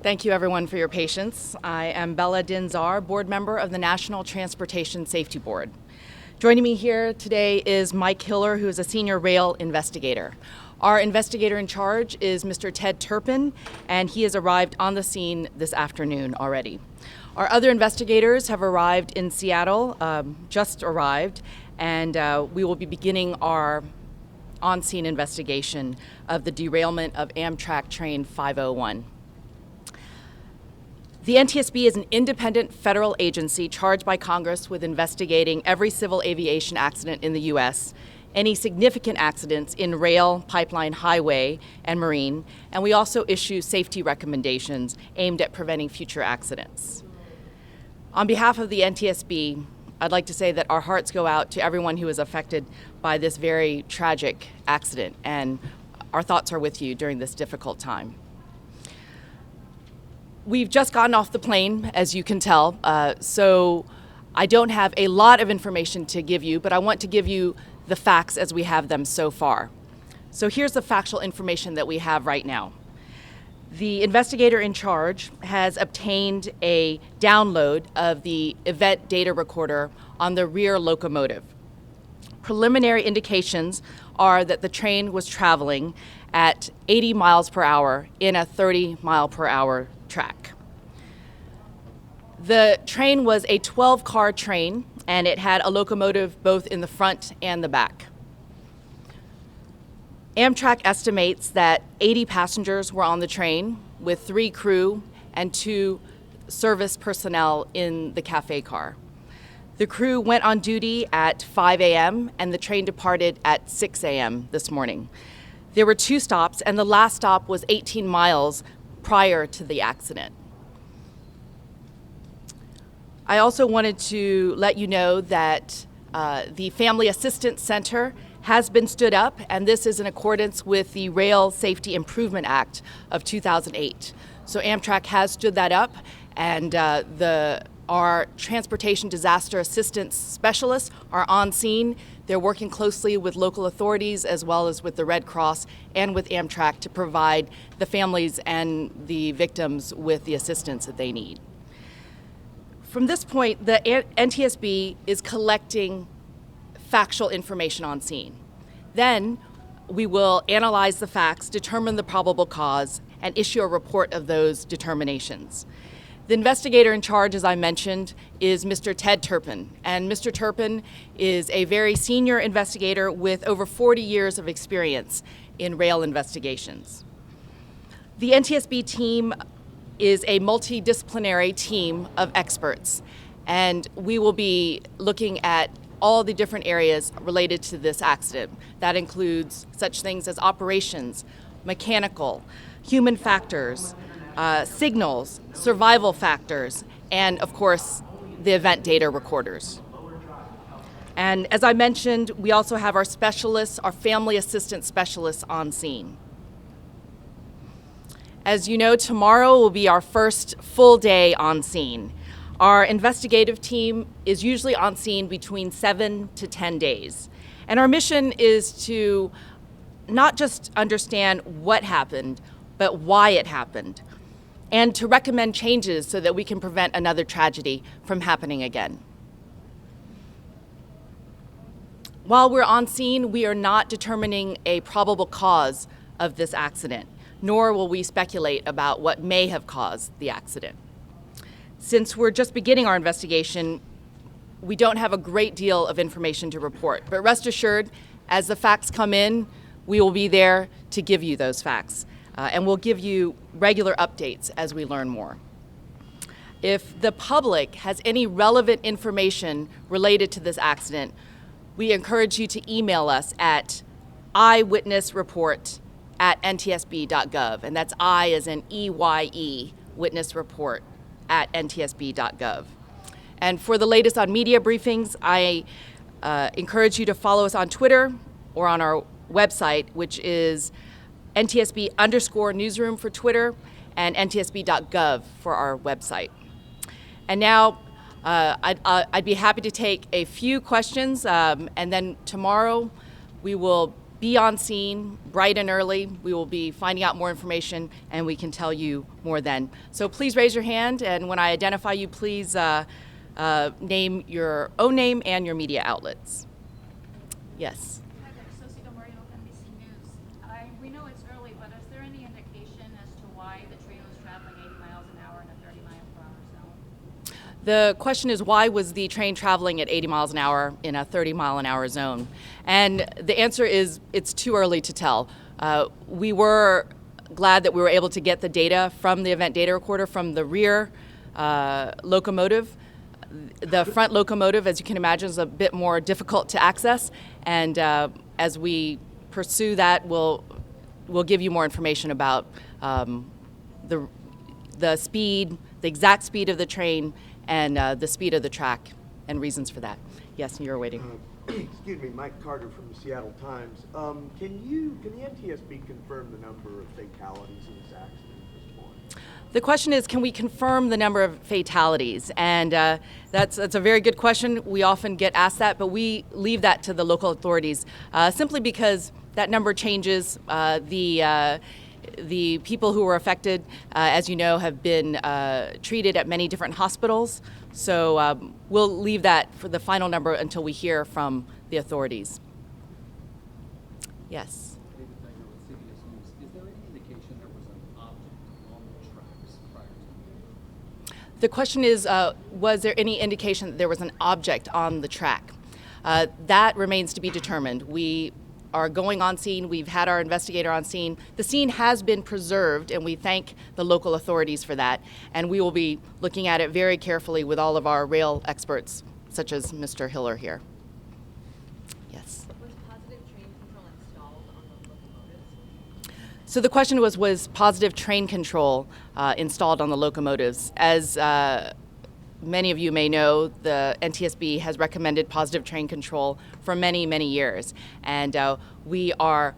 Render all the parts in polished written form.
Thank you, everyone, for your patience. I am Bella Dinh-Zarr, board member of the National Transportation Safety Board. Joining me here today is Mike Hiller, who is a senior rail investigator. Our investigator in charge is Mr. Ted Turpin, and he has arrived on the scene this afternoon already. Our other investigators have arrived in Seattle, just arrived, and we will be beginning our on-scene investigation of the derailment of Amtrak train 501. The NTSB is an independent federal agency charged by Congress with investigating every civil aviation accident in the U.S., any significant accidents in rail, pipeline, highway, and marine, and we also issue safety recommendations aimed at preventing future accidents. On behalf of the NTSB, I'd like to say that our hearts go out to everyone who was affected by this very tragic accident, and our thoughts are with you during this difficult time. We've just gotten off the plane, as you can tell, so I don't have a lot of information to give you, but I want to give you the facts as we have them so far. So here's the factual information that we have right now. The investigator in charge has obtained a download of the event data recorder on the rear locomotive. Preliminary indications are that the train was traveling at 80 miles per hour in a 30 mile per hour track. The train was a 12-car train, and it had a locomotive both in the front and the back. Amtrak estimates that 80 passengers were on the train, with 3 crew and 2 service personnel in the cafe car. The crew went on duty at 5 a.m. and the train departed at 6 a.m. this morning. There were 2 stops, and the last stop was 18 miles prior to the accident. I also wanted to let you know that the Family Assistance Center has been stood up, and this is in accordance with the Rail Safety Improvement Act of 2008. So Amtrak has stood that up, and our transportation disaster assistance specialists are on scene. They're working closely with local authorities as well as with the Red Cross and with Amtrak to provide the families and the victims with the assistance that they need. From this point, the NTSB is collecting factual information on scene. Then we will analyze the facts, determine the probable cause, and issue a report of those determinations. The investigator in charge, as I mentioned, is Mr. Ted Turpin, and Mr. Turpin is a very senior investigator with over 40 years of experience in rail investigations. The NTSB team is a multidisciplinary team of experts, and we will be looking at all the different areas related to this accident. That includes such things as operations, mechanical, human factors, signals, survival factors, and of course, the event data recorders. And as I mentioned, we also have our specialists, our family assistance specialists on scene. As you know, tomorrow will be our first full day on scene. Our investigative team is usually on scene between 7 to 10 days. And our mission is to not just understand what happened, but why it happened, and to recommend changes so that we can prevent another tragedy from happening again. While we're on scene, we are not determining a probable cause of this accident, nor will we speculate about what may have caused the accident. Since we're just beginning our investigation, we don't have a great deal of information to report, but rest assured, as the facts come in, we will be there to give you those facts. And we'll give you regular updates as we learn more. If the public has any relevant information related to this accident, we encourage you to email us at eyewitnessreport@ntsb.gov, and that's I as in EYE, witnessreport@ntsb.gov. And for the latest on media briefings, I encourage you to follow us on Twitter or on our website, which is NTSB_newsroom for Twitter and ntsb.gov for our website. And now I'd be happy to take a few questions, and then tomorrow we will be on scene bright and early. We will be finding out more information, and we can tell you more then. So please raise your hand, and when I identify you, please name your own name and your media outlets. Yes. Hi there, Sophie Domario, NBC News. We know it's early, but is there any indication as to why the train was traveling 80 miles an hour in a 30-mile-per-hour zone? The question is, why was the train traveling at 80 miles an hour in a 30-mile-an-hour zone? And the answer is, it's too early to tell. We were glad that we were able to get the data from the event data recorder from the rear locomotive. The front locomotive, as you can imagine, is a bit more difficult to access, and as we pursue that, we'll give you more information about the speed, the exact speed of the train, and the speed of the track, and reasons for that. Yes, you're waiting. Excuse me, Mike Carter from the Seattle Times. Can the NTSB confirm the number of fatalities in this accident at this point? The question is, can we confirm the number of fatalities? And that's a very good question. We often get asked that, but we leave that to the local authorities simply because that number changes. The people who were affected, as you know, have been treated at many different hospitals. So we'll leave that for the final number until we hear from the authorities. Yes. Is there any indication there was an object on the tracks prior to? The question is, was there any indication that there was an object on the track? That remains to be determined. We are going on scene. We've had our investigator on scene. The scene has been preserved, and we thank the local authorities for that. And we will be looking at it very carefully with all of our rail experts, such as Mr. Hiller here. Yes. Was positive train control installed on the locomotives? So the question was positive train control installed on the locomotives? As many of you may know, the NTSB has recommended positive train control for many, many years. And we are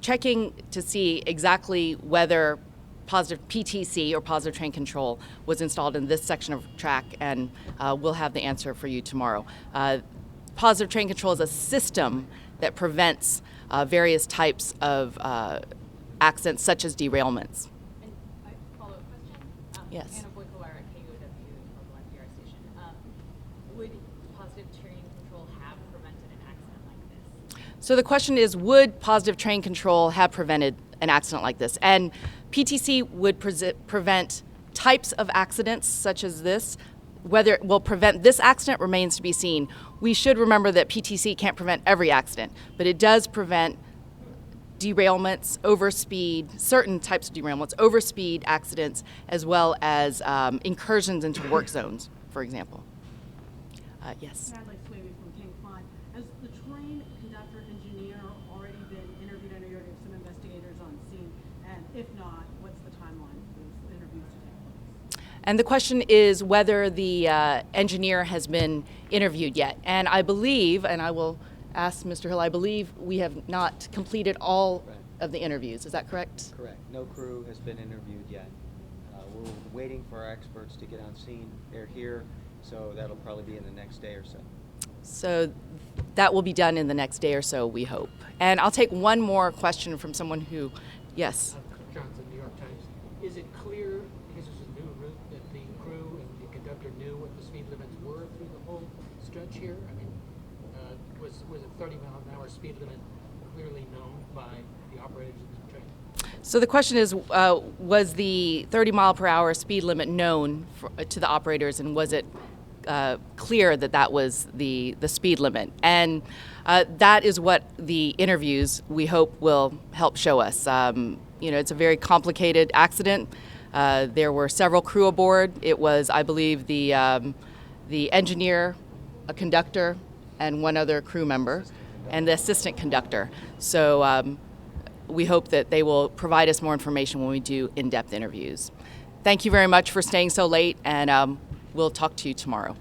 checking to see exactly whether positive PTC, or positive train control, was installed in this section of track, and we'll have the answer for you tomorrow. Positive train control is a system that prevents various types of accidents, such as derailments. And a follow-up question? Yes. Anna Boyko at KUOW, local NPR station. Would positive train control have prevented an accident like this? So the question is, would positive train control have prevented an accident like this? And PTC would prevent types of accidents such as this. Whether it will prevent this accident remains to be seen. We should remember that PTC can't prevent every accident, but it does prevent derailments, overspeed, certain types of derailments, overspeed accidents, as well as incursions into work zones, for example. Yes. Natalie Swaby from King 5. Has the train conductor engineer already been interviewed? I know you already have some investigators on scene. And if not, what's the timeline for those interviews to take place? And the question is whether the engineer has been interviewed yet. And I believe, and I will ask Mr. Hill, I believe we have not completed all of the interviews. Is that correct? Correct. No crew has been interviewed yet. We're waiting for our experts to get on scene. They're here, so that'll probably be in the next day or so. So that will be done in the next day or so, we hope. And I'll take one more question from someone who, yes. Johnson, New York Times. Is it clear, because this is a new route, that the crew and the conductor knew what the speed limits were through the whole stretch here? I mean, was a 30-mile-an-hour speed limit clearly known by the operators of the train? So the question is, was the 30-mile-per-hour speed limit known to the operators, and was it clear that that was the speed limit? And that is what the interviews, we hope, will help show us. It's a very complicated accident. There were several crew aboard. It was, I believe, the engineer, a conductor, and one other crew member, and the assistant conductor. So we hope that they will provide us more information when we do in-depth interviews. Thank you very much for staying so late, and we'll talk to you tomorrow.